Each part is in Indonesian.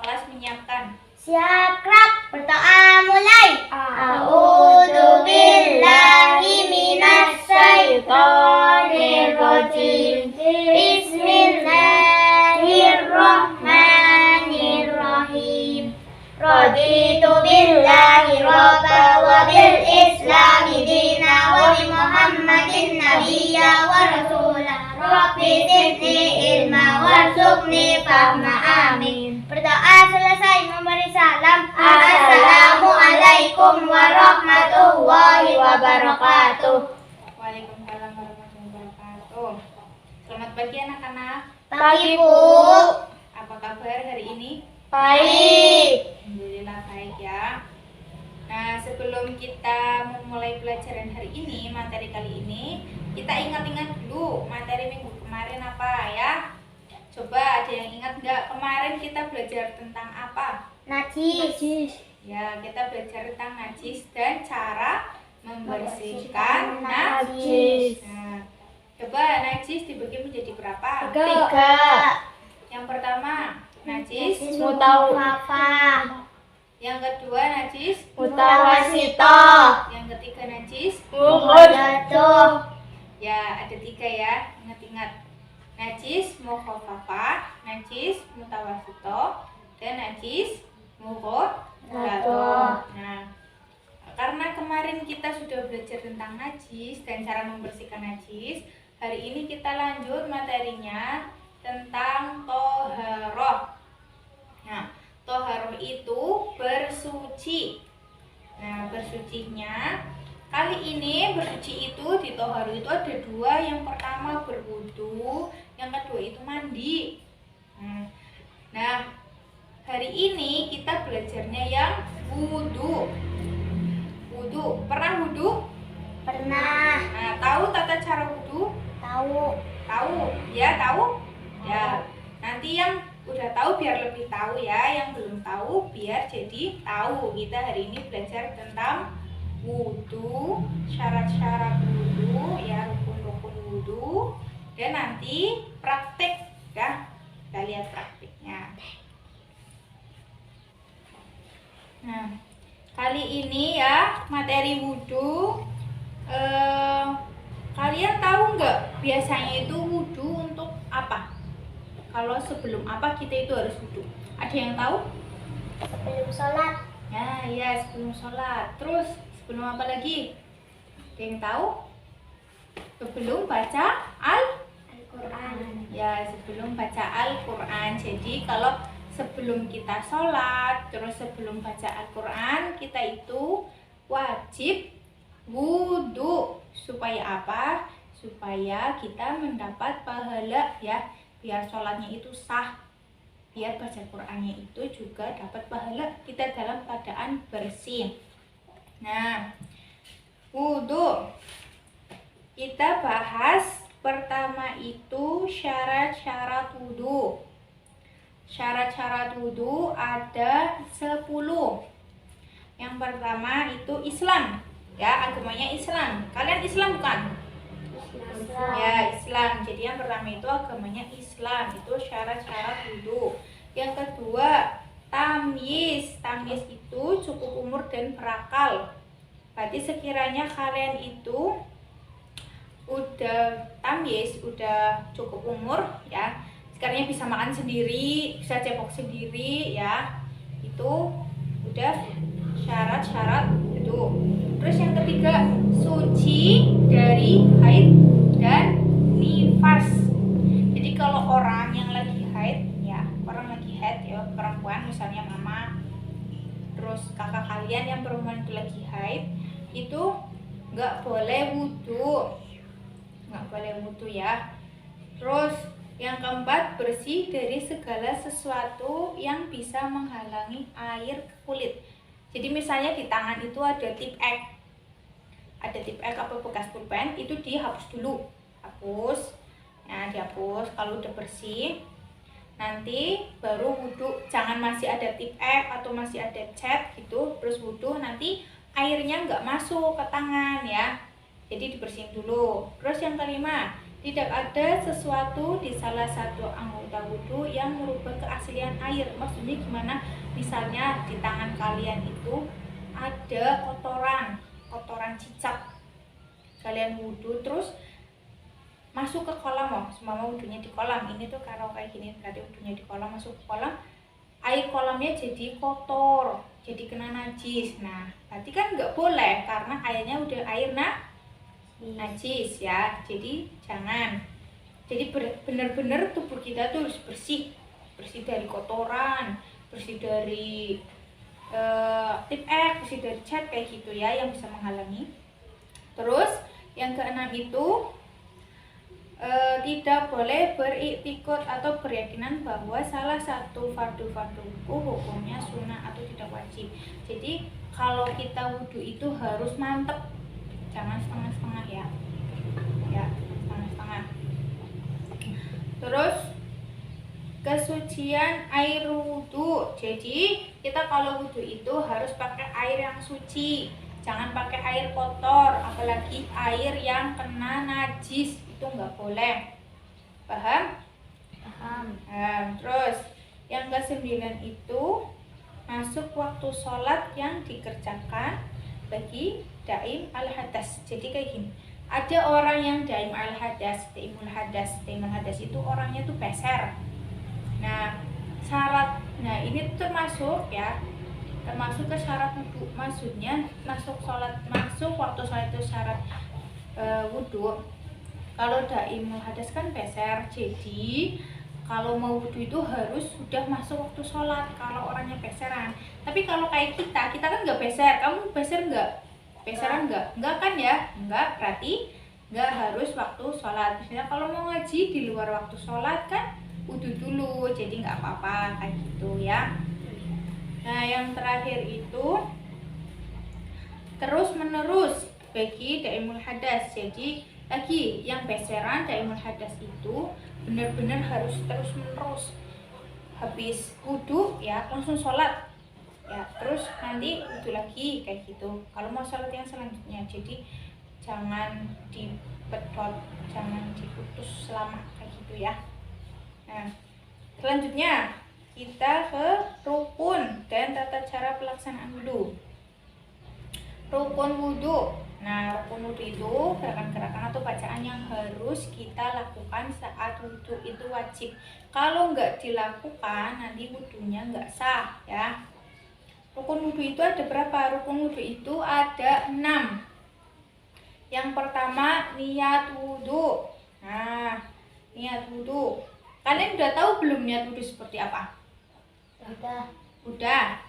kelas menyiapkan? Siap, Kak. Berdoa mulai. A'udzu billahi minasy syaithanir rajim. Bismillahirrahmanirrahim. Raditu billahi robba wa bil islami dina wa bi Muhammadin nabiyya wa rasula. Rabbi zidni ilma warzuqni fahma, amin. Berdoa selesai memberi salam. Assalamualaikum warahmatullahi wabarakatuh. Waalaikumsalam warahmatullahi wabarakatuh. Selamat pagi anak-anak. Pagi, Bu. Apa kabar hari ini? Baik. Alhamdulillah baik ya. Nah, sebelum kita memulai pelajaran hari ini, materi kali ini, kita ingat-ingat dulu materi minggu kemarin apa ya? Coba ada yang ingat nggak? Kemarin kita belajar tentang apa? Najis. Ya, kita belajar tentang najis dan cara membersihkan najis. Nah, coba najis dibagi menjadi berapa? 3. Yang pertama, najis Mutawaffa. Yang kedua, najis Mutawasito. Yang ketiga, najis Mughalladzah. Ya, ada 3 ya. Ingat-ingat. Najis mukhafafah, najis mutawasito, dan najis mughalladzah. Nah, karena kemarin kita sudah belajar tentang najis dan cara membersihkan najis, hari ini kita lanjut materinya tentang toharoh. Nah, toharoh itu bersuci. Nah, bersucinya kali ini bersuci itu di toharoh itu ada 2. Yang pertama berwudu, yang kedua itu mandi. Nah, hari ini kita belajarnya yang wudu. Wudu, pernah wudu? Pernah. Nah, tahu tata cara wudu? Tahu. Tahu? Ya, tahu? Ya. Nanti yang udah tahu biar lebih tahu ya, yang belum tahu biar jadi tahu. Kita hari ini belajar tentang wudu, syarat-syarat wudu, ya, rukun-rukun wudu, dan nanti praktek ya. Kita lihat prakteknya. Nah, kali ini ya materi wudu. Kalian tahu nggak biasanya itu wudu untuk apa? Kalau sebelum apa kita itu harus wudu? Ada yang tahu? Sebelum sholat. Nah, ya sebelum sholat. Terus sebelum apa lagi? Ada yang tahu? Sebelum baca Al-Quran. Ya, sebelum baca Al-Quran. Jadi kalau sebelum kita sholat, terus sebelum baca Al-Quran, kita itu wajib wudu. Supaya apa? Supaya kita mendapat pahala ya. Biar sholatnya itu sah, biar baca Qur'annya itu juga dapat pahala, kita dalam keadaan bersih. Nah, wudu kita bahas pertama itu syarat-syarat wudu. Syarat-syarat wudu ada 10. Yang pertama itu Islam ya, agamanya Islam. Kalian Islam bukan? Ya, Islam. Jadi yang pertama itu agamanya Islam, itu syarat-syarat wudu. Yang kedua, tamyiz. Tamyiz itu cukup umur dan berakal. Berarti sekiranya kalian itu udah tamyiz, udah cukup umur ya, sekiranya bisa makan sendiri, bisa cebok sendiri ya, itu udah syarat-syarat wudu. Terus yang ketiga, suci dari haid dan nifas. Jadi kalau orang yang lagi haid ya, orang lagi haid ya, perempuan misalnya mama, terus kakak kalian yang perempuan itu lagi haid, itu nggak boleh wudu, nggak boleh wudu ya. Terus yang keempat, bersih dari segala sesuatu yang bisa menghalangi air ke kulit. Jadi misalnya di tangan itu ada tip X, apa bekas pulpen, itu dihapus dulu, hapus. Nah, dihapus. Kalau udah bersih, nanti baru wudu. Jangan masih ada tip X atau masih ada cat gitu terus wudu, nanti airnya nggak masuk ke tangan ya. Jadi dibersihin dulu. Terus yang kelima, Tidak ada sesuatu di salah satu anggota wudhu yang merubah keaslian air. Maksudnya gimana? Misalnya di tangan kalian itu ada kotoran cicak. Kalian wudhu terus masuk ke kolam, semua wudhunya di kolam. Ini tuh kalau kayak gini, tadi wudhunya di kolam, masuk ke kolam, air kolamnya jadi kotor, jadi kena najis. Nah, berarti kan nggak boleh karena airnya udah air najis ya. Jadi jangan. Jadi benar-benar tubuh kita tuh harus bersih dari kotoran, bersih dari tip bersih dari cat kayak gitu ya, yang bisa menghalangi. Terus yang keenam itu tidak boleh beriktikad atau berkeyakinan bahwa salah satu fardu-fardu hukumnya sunnah atau tidak wajib. Jadi kalau kita wudhu itu harus mantep, jangan setengah-setengah ya, setengah-setengah. Terus kesucian air wudhu. Jadi kita kalau wudhu itu harus pakai air yang suci, jangan pakai air kotor, apalagi air yang kena najis, itu nggak boleh. Paham? Paham. Terus yang ke-9 itu masuk waktu sholat yang dikerjakan bagi daim al-hadas. Jadi kayak gini, ada orang yang daim al-hadas, daimul hadas itu orangnya tuh peser. Nah, ini termasuk ke syarat wudhu. Maksudnya masuk waktu sholat itu syarat wudhu. Kalau daimul hadas kan peser, jadi kalau mau wudhu itu harus sudah masuk waktu sholat kalau orangnya peseran. Tapi kalau kayak kita kan nggak peser. Kamu peser nggak? Peseran nggak? Nggak kan ya? Nggak, berarti nggak harus waktu sholat. Misalnya kalau mau ngaji di luar waktu sholat kan wudhu dulu, jadi nggak apa-apa kayak gitu ya. Nah, yang terakhir itu terus menerus bagi daimul hadas. Jadi lagi yang peseran daimul hadas itu benar-benar harus terus menerus, habis wudhu ya langsung sholat ya, terus nanti wudhu lagi kayak gitu kalau mau sholat yang selanjutnya. Jadi jangan dipedot, jangan diputus selama kayak gitu ya. Nah, selanjutnya kita ke rukun dan tata cara pelaksanaan wudhu. Rukun wudhu. Nah, rukun wudhu itu gerakan-gerakan atau bacaan yang harus kita lakukan saat wudhu itu wajib. Kalau nggak dilakukan, nanti wudhunya nggak sah ya. Rukun wudhu itu ada berapa? Rukun wudhu itu ada 6. Yang pertama, niat wudhu. Nah, niat wudhu. Kalian udah tahu belum niat wudhu seperti apa? Udah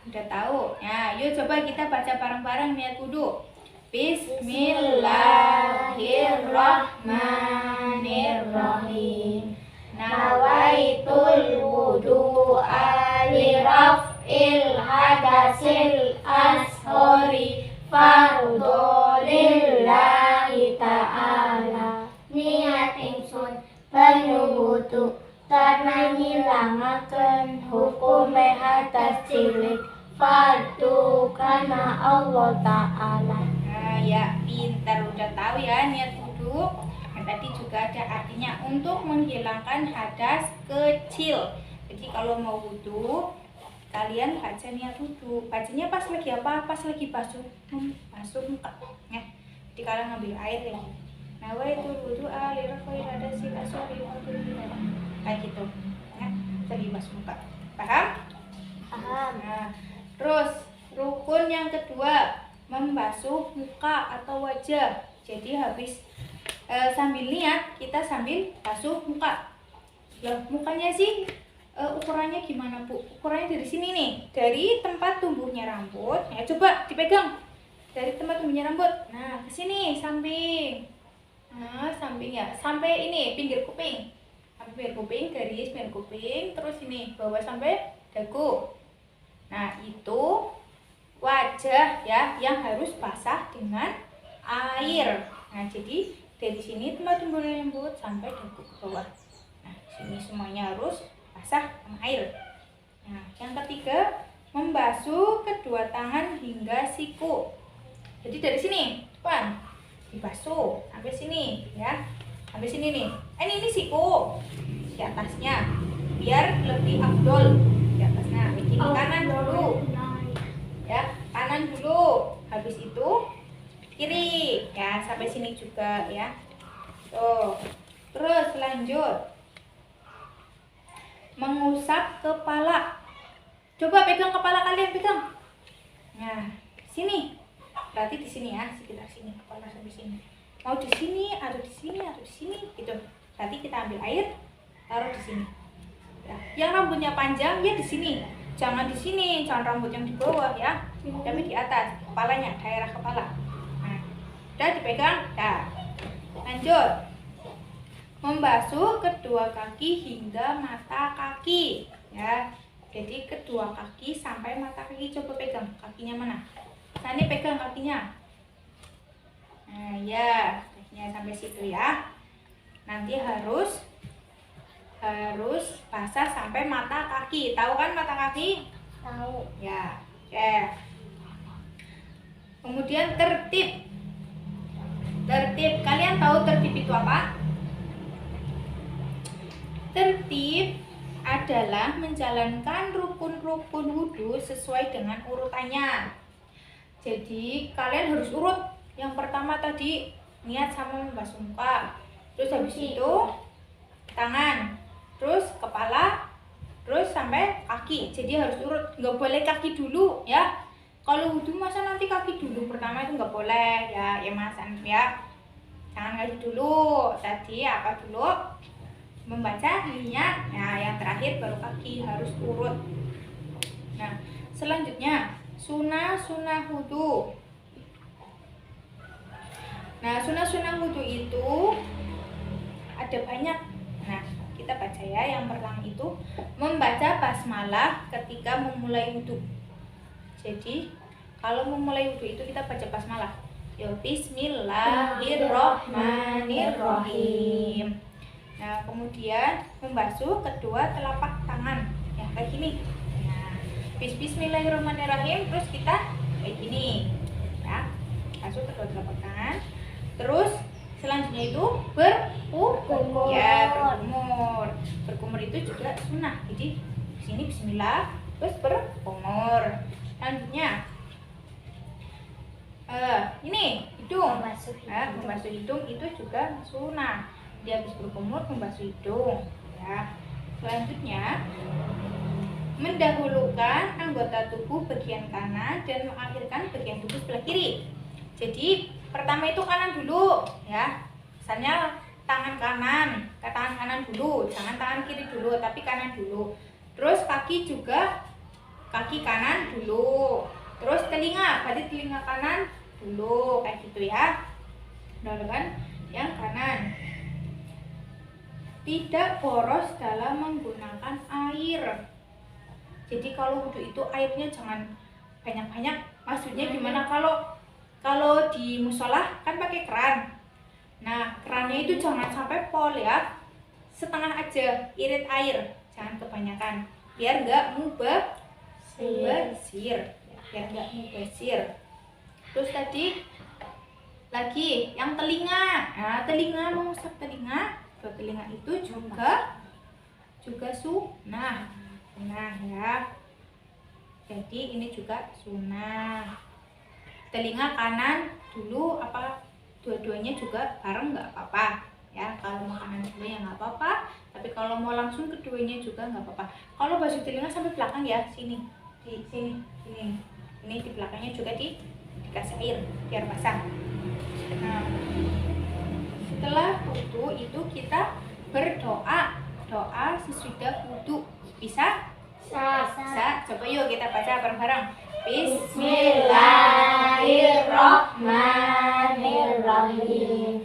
tahu. Ya, yuk coba kita baca bareng-bareng niat wudhu. Bismillahirrahmanirrahim. Nawaitul wudu'a li raf'il hadasil ashori fardhu lillahi ta'ala. Niat ingsun banyu wudu karena ngilangaken hukume hadas cilik fardu karena Allah Ta'ala. Nah ya, pintar, udah tahu ya niat wudhu. Nah, tadi juga ada artinya untuk menghilangkan hadas kecil. Jadi kalau mau wudhu, kalian baca niat wudhu. Bacanya pas lagi apa? Pas lagi basuh muka ya. Jadi kalian ngambil air ya. Nawaitul wudu'a li raf'il hadasil ashori kayak gitu ya, lagi basuh muka. Paham? Paham. Nah, terus rukun yang kedua, membasuh muka atau wajah. Jadi habis sambil niat, kita sambil basuh muka. Loh, mukanya sih ukurannya gimana Bu? Ukurannya dari sini nih, dari tempat tumbuhnya rambut. Ya coba dipegang. Dari tempat tumbuhnya rambut. Nah, ke sini samping. Nah, samping ya, sampai ini pinggir kuping. Sampai pinggir kuping, garis pinggir kuping, terus ini bawah sampai dagu. Nah, itu wajah ya yang harus basah dengan air. Nah, jadi dari sini tempat tumbuh rambut sampai dagu ke bawah. Nah, sini semuanya harus basah dengan air. Nah, yang ketiga, membasuh kedua tangan hingga siku. Jadi dari sini, depan dibasuh sampai sini ya. Habis ini nih. Ini siku di atasnya. Biar lebih afdol di atasnya. Begini kanan dulu. Ya, kanan dulu. Habis itu kiri. Ya, sampai sini juga ya. Tuh. Terus lanjut. Mengusap kepala. Coba pegang kepala kalian, pegang. Nah, sini. Berarti di sini ya, sekitar sini kepala sampai sini. Mau di sini atau di sini atau di sini gitu. Berarti kita ambil air, taruh di sini. Ya. Yang rambutnya panjang ya di sini. Jangan di sini, jangan rambut yang di bawah ya. Tapi di atas, kepalanya, daerah kepala. Nah, udah dipegang. Ya. Lanjut. Membasuh kedua kaki hingga mata kaki ya. Jadi kedua kaki sampai mata kaki. Coba pegang kakinya mana. Nah, ini pegang kakinya. Nah ya, kakinya sampai situ ya. Nanti harus basah sampai mata kaki. Tahu kan mata kaki? Tahu. Ya. Oke. Kemudian tertib. Kalian tahu tertib itu apa? Tertib adalah menjalankan rukun-rukun wudhu sesuai dengan urutannya. Jadi kalian harus urut. Yang pertama tadi niat sama membasuh muka. Terus habis itu tangan. Terus kepala. Terus sampai kaki. Jadi harus urut. Nggak boleh kaki dulu ya. Kalau wudhu masa nanti kaki dulu. Pertama itu nggak boleh ya. Ya mas ya. Jangan kaki dulu. Tadi apa dulu? Membaca niat. Nah, yang terakhir baru kaki, harus urut. Nah, selanjutnya sunah wudu. Nah, sunah wudu itu ada banyak. Nah, kita baca ya. Yang pertama itu membaca basmalah ketika memulai wudu. Jadi, kalau memulai wudu itu kita baca basmalah. Ya, bismillahirrahmanirrahim. Nah, kemudian membasuh kedua telapak tangan ya kayak gini. Nah, bismillahirrahmanirrahim. Terus kita kayak gini ya, basuh kedua telapak tangan. Terus selanjutnya itu berkumur. Ya, berkumur itu juga sunnah. Jadi sini bismillah, terus berkumur. Selanjutnya ini hidung. Membasuh hidung itu juga sunnah. Dia habis berkumur membasuh hidung ya. Selanjutnya mendahulukan anggota tubuh bagian kanan dan mengakhirkan bagian tubuh sebelah kiri. Jadi pertama itu kanan dulu ya. Misalnya tangan kanan dulu, jangan tangan kiri dulu tapi kanan dulu. Terus kaki juga kaki kanan dulu. Terus telinga, berarti telinga kanan dulu kayak gitu ya. Dahulukan yang kanan. Tidak boros dalam menggunakan air. Jadi kalau wudhu itu airnya jangan banyak-banyak. Maksudnya gimana, kalau di musola kan pakai keran. Nah, kerannya itu jangan sampai pol ya. Setengah aja, irit air. Jangan kebanyakan. Biar nggak mubazir. Terus tadi lagi yang telinga. Nah, telinga, mengusap telinga. Telinga itu juga sunnah ya. Jadi ini juga sunnah. Telinga kanan dulu apa dua-duanya juga bareng nggak apa-apa ya. Kalau mau kanan dulu ya nggak apa-apa. Tapi kalau mau langsung keduanya juga nggak apa-apa. Kalau basuh telinga sampai belakang ya, sini. Ini di belakangnya juga dikasih air biar basah. Nah, setelah wudu itu kita berdoa sesudah wudu. Bisa? Bisa. Coba yuk kita baca bareng-bareng. Bismillahirrahmanirrahim.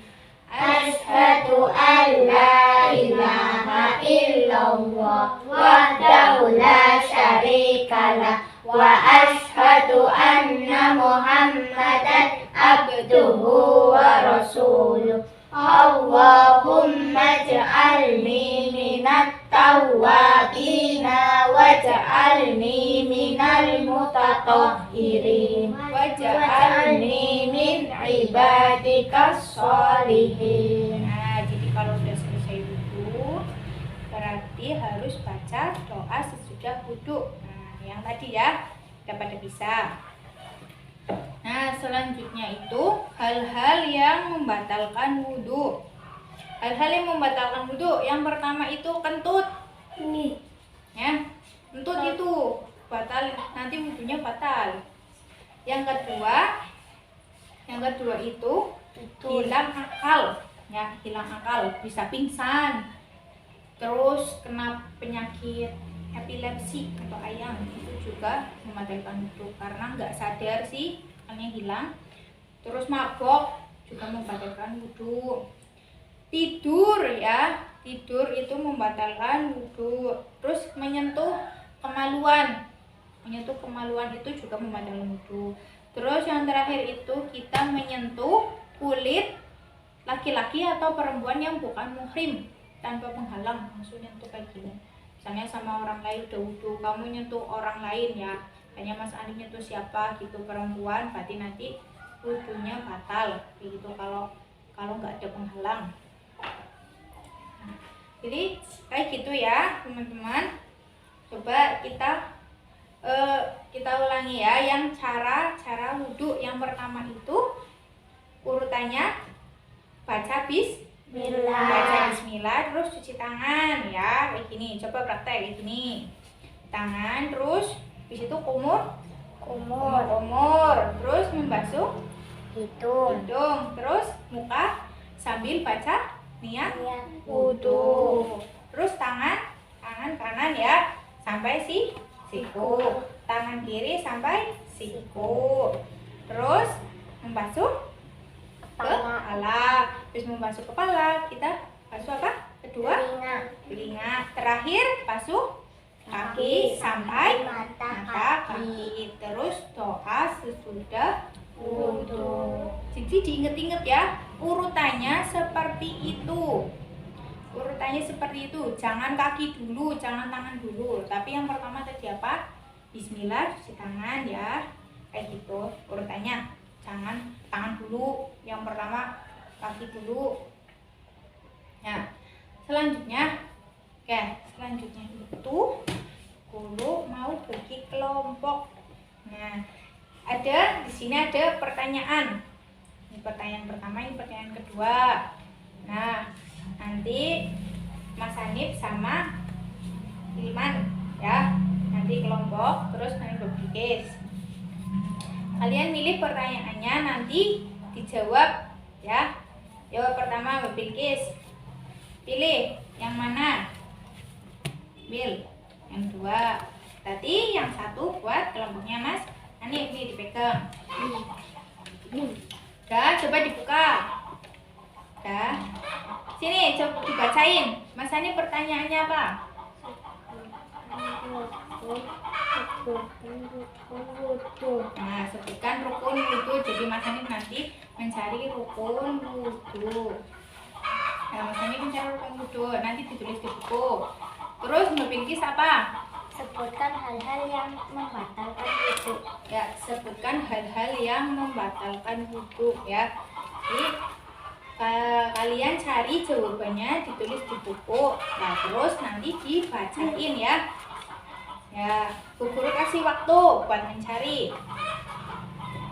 Asyhadu an la ilaha illallah wahdahu la syarikalah wa asyhadu anna Muhammadan abduhu wa rasuluh. Allahumma ja'alni minat tawwabina waj'alni minal mutatahhirin waj'alni min ibadikas sholihin. Nah, jadi kalau sudah selesai wudhu berarti harus baca doa sesudah wudhu. Nah, yang tadi ya, udah pada bisa. Nah, selanjutnya itu hal-hal yang membatalkan wudhu. Hal-hal yang membatalkan wudhu, yang pertama itu kentut. Ini. Ya, kentut itu batal, nanti wudhunya batal. Yang kedua itu hilang akal. Ya, hilang akal, bisa pingsan. Terus kena penyakit epilepsi atau ayam, itu juga membatalkan wudhu karena nggak sadar sih akalnya hilang. Terus mabok juga membatalkan wudhu. Tidur ya, tidur itu membatalkan wudhu. Terus menyentuh kemaluan itu juga membatalkan wudhu. Terus yang terakhir itu kita menyentuh kulit laki-laki atau perempuan yang bukan muhrim tanpa penghalang, langsung nyentuh kayak gini. Misalnya sama orang lain udah wudhu, kamu nyentuh orang lain ya, hanya Mas Andi nyentuh siapa gitu perempuan, berarti nanti wudhunya batal gitu kalau nggak ada penghalang. Jadi kayak gitu ya teman-teman. Coba kita ulangi ya, yang cara wudhu. Yang pertama itu urutannya baca bismillah, terus cuci tangan ya kayak gini. Coba praktek kayak gini, tangan, terus habis itu kumur, terus membasuh hidung, terus muka sambil baca niat wudhu. Terus tangan kanan ya sampai siku, tangan kiri sampai siku. Terus membasuh kepala. Terus membasuh kepala, kita basuh apa? Kedua telinga. Terakhir basuh kaki sampai mata kaki. Terus doa sesudah wudhu. Jadi diinget-inget ya, urutannya seperti itu. Jangan kaki dulu, jangan tangan dulu. Tapi yang pertama tadi apa? Bismillah, cuci tangan ya. Kayak gitu urutannya. Jangan tangan dulu, yang pertama kaki dulu. Nah, selanjutnya itu guru mau bagi kelompok. Nah, di sini ada pertanyaan. Ini pertanyaan pertama, ini pertanyaan kedua. Nah, nanti Mas Hanif sama Ilman ya, nanti kelompok, terus nanti berpikir. Kalian milih pertanyaannya, nanti dijawab ya. Jawab pertama berpikir. Pilih yang mana? Bil. Yang dua. Tadi yang satu buat kelompoknya Mas Hanif, nih dipegang. Udah, coba dibuka. Udah. Sini, coba dibacain. Mas Hanif pertanyaannya apa? Nah, sebutkan rukun wudhu. Jadi Mas Hanif nanti mencari rukun wudhu. Nah, Mas Hanif mencari rukun wudhu, nanti ditulis di buku. Terus Mbak Bilkis apa? Sebutkan hal-hal yang membatalkan wudhu. Ya, sebutkan hal-hal yang membatalkan wudhu ya. Jadi kalian cari jawabannya, ditulis di buku. Nah, terus nanti dibacain ya. Ya, Bu Guru kasih waktu buat mencari.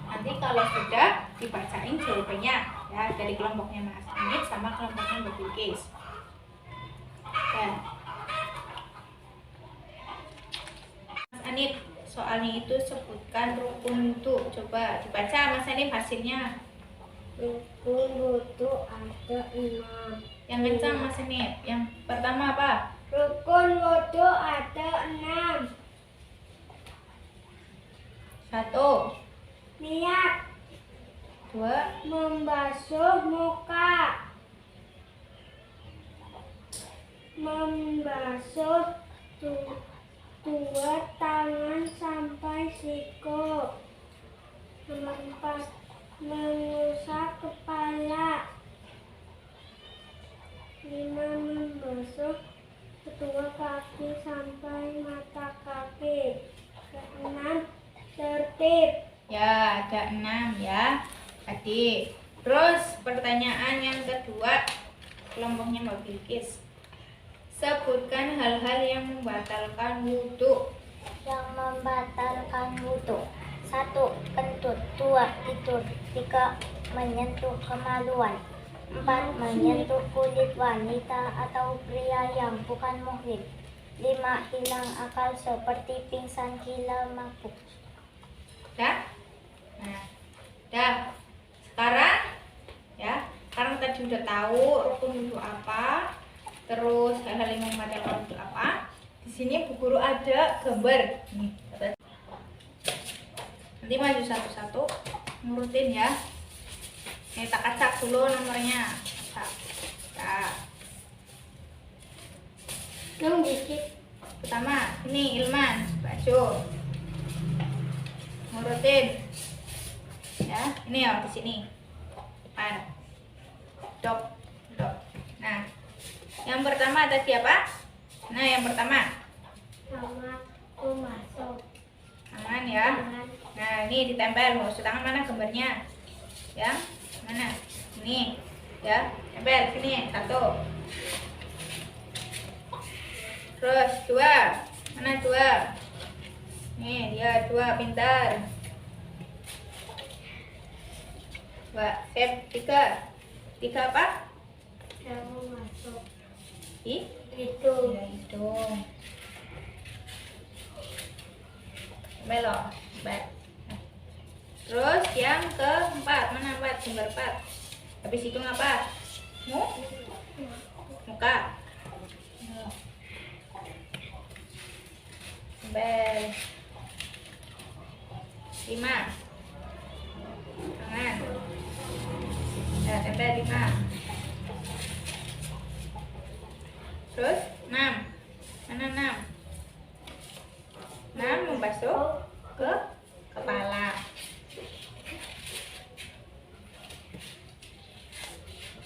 Nanti kalau sudah dibacain jawabannya ya, dari kelompoknya Mas Hanif sama kelompoknya Mbak Bilkis. Ya. Mas Hanif, soalnya itu sebutkan rukun wudhu. Coba dibaca Mas Hanif hasilnya. Rukun wudhu ada 6. Yang kencang Mas Hanif. Yang pertama apa? Rukun wudhu ada 6. 1. Niat. 2. Membasuh muka. Membasuh dua tangan sampai siku. Nomor 4. Mengusap kepala. 5. Membasuh kedua kaki sampai mata kaki. 6. Tertib. Ya, ada 6 ya tadi. Terus pertanyaan yang kedua, kelompoknya Mbak Bilkis. Sebutkan hal-hal yang membatalkan wudhu. Yang membatalkan wudhu: 1. Kentut. 2. Tidur. 3. Menyentuh kemaluan. 4. Menyentuh kulit wanita atau pria yang bukan muhrim. 5. Hilang akal seperti pingsan, gila, mabuk. Dah? Nah, dah. Sekarang ya, sekarang tadi udah tahu rukun wudhu apa, terus hal-hal yang membatalkan wudhu apa. Di sini Bu Guru ada gambar. Nih, nanti maju satu-satu, ngurutin ya. Nih, tak acak dulu nomornya. Acak. dikit. Pertama, ini Ilman, baju. Ngurutin. Ya, ini ya di sini. Depan. Dok. Nah, yang pertama tadi apa? Nah, yang pertama Sama aku masuk. tangan ya. Tangan. Nah, ini ditempel. Mau tangan mana gambarnya? Yang mana? Ini ya, tempel sini satu. Terus 2. Mana 2? Nih dia 2, pintar. 2, sip. 3 apa? Kamu masuk. Itu ya, hidung. Belok, baik. Terus yang keempat, mana 4? Gambar 4. Habis hidung apa? Muka. Tempel. 5. Tangan. Ya, tempel 5. Terus 6. Mana 6? 6 membasuh ke kepala.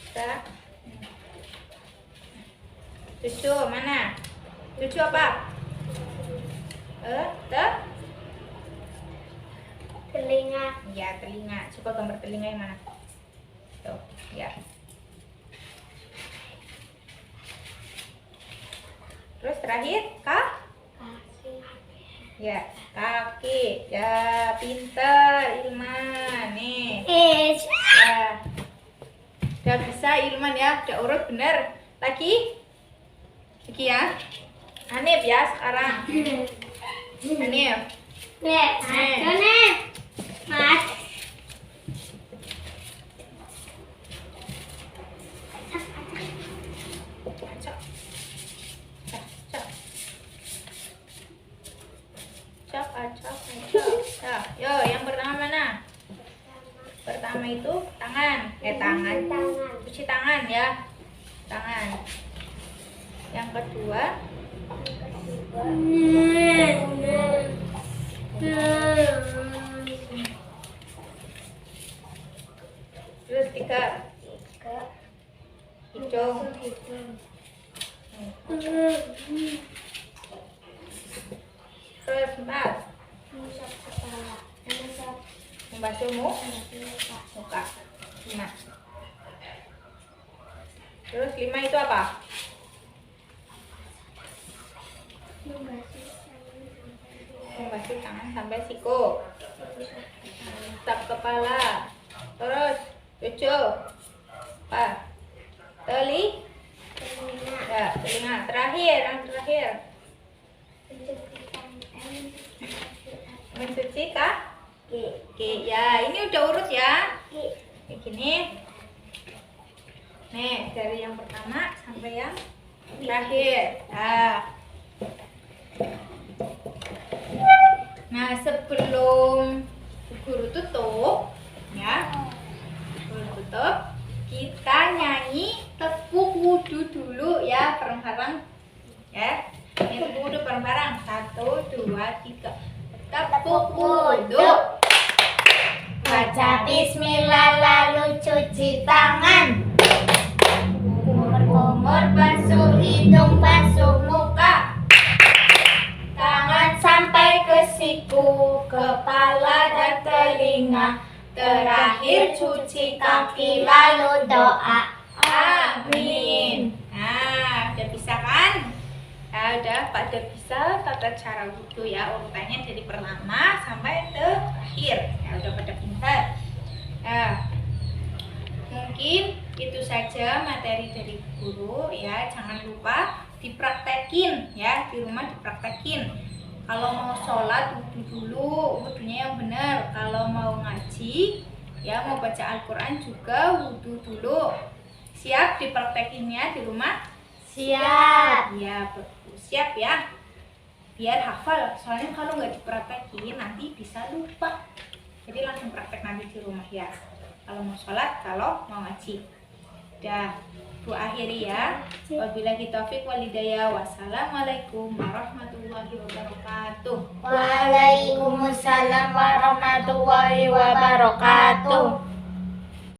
Bisa. 7 mana? 7 apa? Telinga. Ya, telinga. Coba gambar telinga yang mana? Tuh, ya. Terus terakhir, Kaki. ya, kaki. Ya, pintar Ilman. Nih. Ya. Udah bisa Ilman ya, udah urut bener. Lagi ya. Hanif ya sekarang. Hanif. Nek, ayo nek. Mas. Acak. Acak. Ya, yo, yang pertama mana? Pertama itu tangan. Tangan. Cuci tangan ya. Tangan. Yang kedua, terus 3 hidung. Terus 4 membasuh muka. 5. Terus 5 itu apa? Membasuh tangan sampai siku. Tap kepala. Terus 7 apa? Ya, telinga. Terakhir, yang terakhir mencuci kaki. Ya, ini udah urut ya. Kayak gini. Nih, dari yang pertama sampai yang terakhir. Nah, sebelum guru tutup, ya, kita nyanyi tepuk wudhu dulu ya, bareng-bareng. Ya, ini tepuk wudhu bareng-bareng. 1, 2, 3. Tepuk wudhu. Baca bismillah lalu cuci tangan. Kumur-kumur basuh hidung, basuh muka. Tangan sampai ke siku, kepala dan telinga. Terakhir cuci kaki lalu doa. Amin. Ada pada bisa tata cara wudhu ya, urutannya dari pertama sampai terakhir. Ya udah pada pintar. Nah, mungkin itu saja materi dari guru ya. Jangan lupa dipraktekin ya, di rumah dipraktekin. Kalau mau sholat wudhu dulu, wudhunya yang benar. Kalau mau ngaji ya, mau baca Al-Quran juga wudhu dulu. Siap dipraktekinnya di rumah? Siap. Ya, siap ya. Biar hafal. Soalnya kalau nggak dipraktekin nanti bisa lupa. Jadi langsung praktek nanti di rumah ya. Kalau mau sholat, kalau mau ngaji. Dah, Bu akhiri ya. Wabillahi taufiq walhidayah. Wassalamualaikum warahmatullahi wabarakatuh. Waalaikumsalam warahmatullahi wabarakatuh.